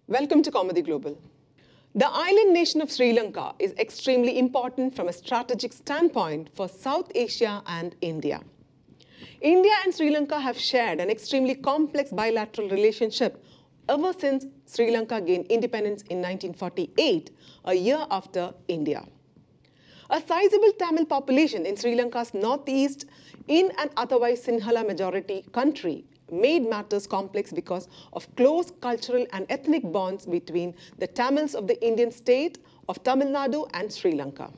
Welcome to Kaumudy Global. The island nation of Sri Lanka is extremely important from a strategic standpoint for South Asia and India. India and Sri Lanka have shared an extremely complex bilateral relationship ever since Sri Lanka gained independence in 1948, a year after India. A sizable Tamil population in Sri Lanka's northeast, in an otherwise Sinhala majority country, made matters complex because of close cultural and ethnic bonds between the Tamils of the Indian state of Tamil Nadu and Sri Lanka.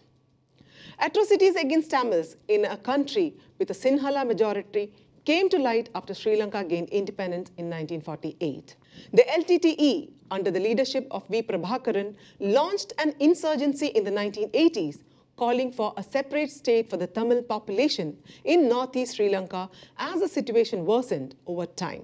Atrocities against Tamils in a country with a Sinhala majority came to light after Sri Lanka gained independence in 1948. The LTTE, under the leadership of V. Prabhakaran, launched an insurgency in the 1980s, calling for a separate state for the Tamil population in northeast Sri Lanka as the situation worsened over time.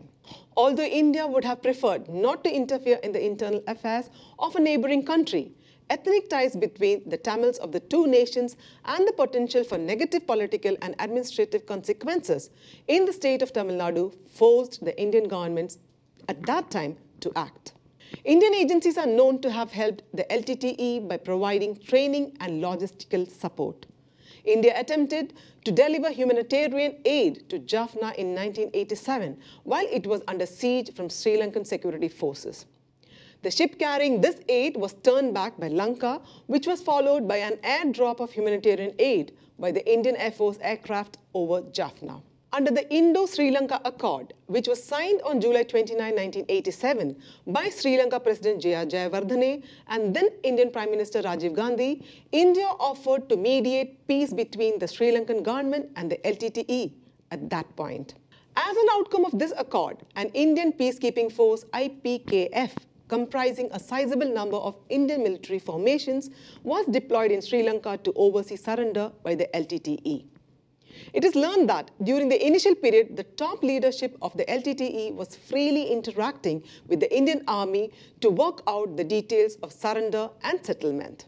Although India would have preferred not to interfere in the internal affairs of a neighboring country, ethnic ties between the Tamils of the two nations and the potential for negative political and administrative consequences in the state of Tamil Nadu forced the Indian governments at that time to act. Indian agencies are known to have helped the LTTE by providing training and logistical support. India attempted to deliver humanitarian aid to Jaffna in 1987 while it was under siege from Sri Lankan security forces. The ship carrying this aid was turned back by Lanka, which was followed by an airdrop of humanitarian aid by the Indian Air Force aircraft over Jaffna. Under the Indo-Sri Lanka Accord, which was signed on July 29, 1987 by Sri Lanka President J.R. Jayawardene and then Indian Prime Minister Rajiv Gandhi, India offered to mediate peace between the Sri Lankan government and the LTTE at that point. As an outcome of this accord, an Indian peacekeeping force, IPKF, comprising a sizable number of Indian military formations, was deployed in Sri Lanka to oversee surrender by the LTTE. It is learned that during the initial period, the top leadership of the LTTE was freely interacting with the Indian Army to work out the details of surrender and settlement.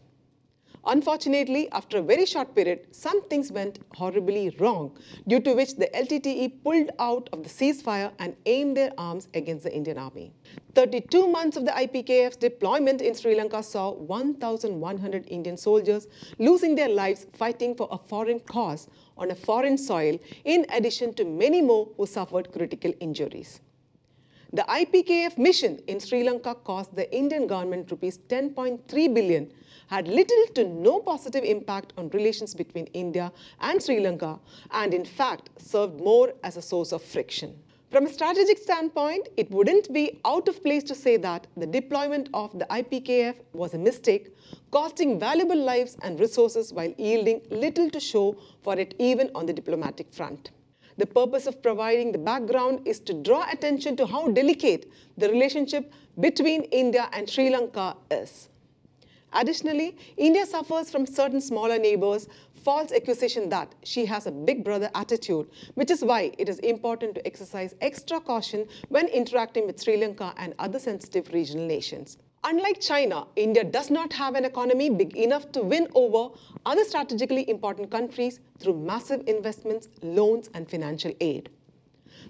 Unfortunately, after a very short period, some things went horribly wrong, due to which the LTTE pulled out of the ceasefire and aimed their arms against the Indian Army. 32 months of the IPKF's deployment in Sri Lanka saw 1,100 Indian soldiers losing their lives fighting for a foreign cause on a foreign soil, in addition to many more who suffered critical injuries. The IPKF mission in Sri Lanka cost the Indian government rupees 10.3 billion, had little to no positive impact on relations between India and Sri Lanka, and in fact served more as a source of friction. From a strategic standpoint, it wouldn't be out of place to say that the deployment of the IPKF was a mistake, costing valuable lives and resources while yielding little to show for it even on the diplomatic front. The purpose of providing the background is to draw attention to how delicate the relationship between India and Sri Lanka is. Additionally, India suffers from certain smaller neighbors' false accusation that she has a big brother attitude, which is why it is important to exercise extra caution when interacting with Sri Lanka and other sensitive regional nations. Unlike China, India does not have an economy big enough to win over other strategically important countries through massive investments, loans, and financial aid.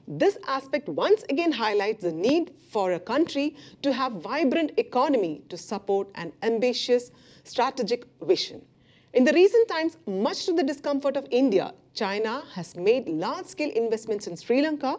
This aspect once again highlights the need for a country to have a vibrant economy to support an ambitious strategic vision. In the recent times, much to the discomfort of India, China has made large-scale investments in Sri Lanka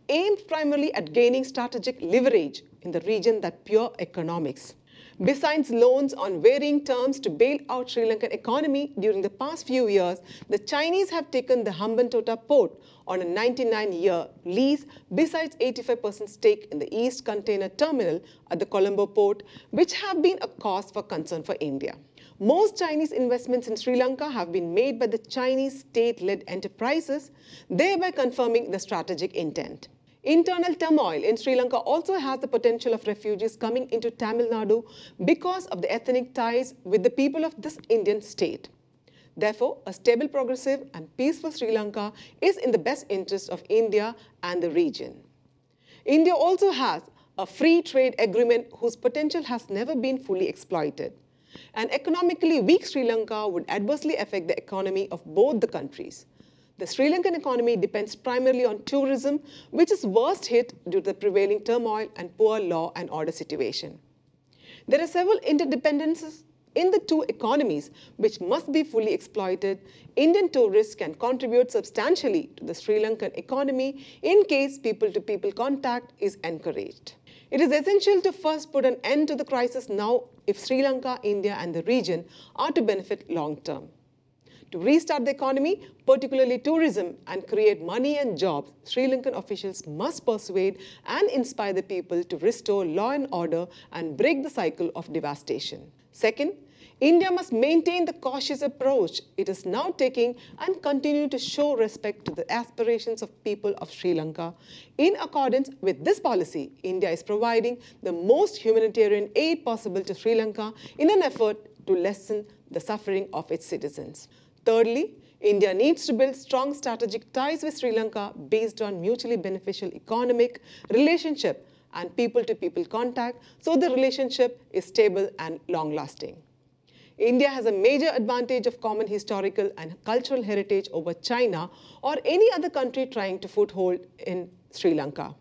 aimed primarily at gaining strategic leverage in the region that pure economics. Besides loans on varying terms to bail out Sri Lankan economy during the past few years, the Chinese have taken the Hambantota port on a 99-year lease, besides 85% stake in the East Container Terminal at the Colombo port, which have been a cause for concern for India. Most Chinese investments in Sri Lanka have been made by the Chinese state-led enterprises, thereby confirming the strategic intent. Internal turmoil in Sri Lanka also has the potential of refugees coming into Tamil Nadu because of the ethnic ties with the people of this Indian state. Therefore, a stable, progressive, and peaceful Sri Lanka is in the best interest of India and the region. India also has a free trade agreement whose potential has never been fully exploited. An economically weak Sri Lanka would adversely affect the economy of both the countries. The Sri Lankan economy depends primarily on tourism, which is worst hit due to the prevailing turmoil and poor law and order situation. There are several interdependencies in the two economies which must be fully exploited. Indian tourists can contribute substantially to the Sri Lankan economy in case people-to-people contact is encouraged. It is essential to first put an end to the crisis now if Sri Lanka, India and the region are to benefit long-term. To restart the economy, particularly tourism, and create money and jobs, Sri Lankan officials must persuade and inspire the people to restore law and order and break the cycle of devastation. Second, India must maintain the cautious approach it is now taking and continue to show respect to the aspirations of people of Sri Lanka. In accordance with this policy, India is providing the most humanitarian aid possible to Sri Lanka in an effort to lessen the suffering of its citizens. Thirdly, India needs to build strong strategic ties with Sri Lanka based on mutually beneficial economic relationship and people-to-people contact so the relationship is stable and long-lasting. India has a major advantage of common historical and cultural heritage over China or any other country trying to foothold in Sri Lanka.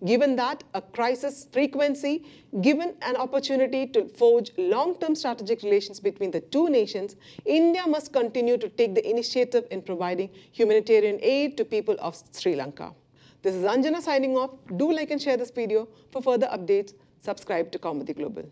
Given that a crisis frequency, given an opportunity to forge long-term strategic relations between the two nations, India must continue to take the initiative in providing humanitarian aid to people of Sri Lanka. This is Anjana signing off. Do like and share this video. For further updates, subscribe to Kaumudy Global.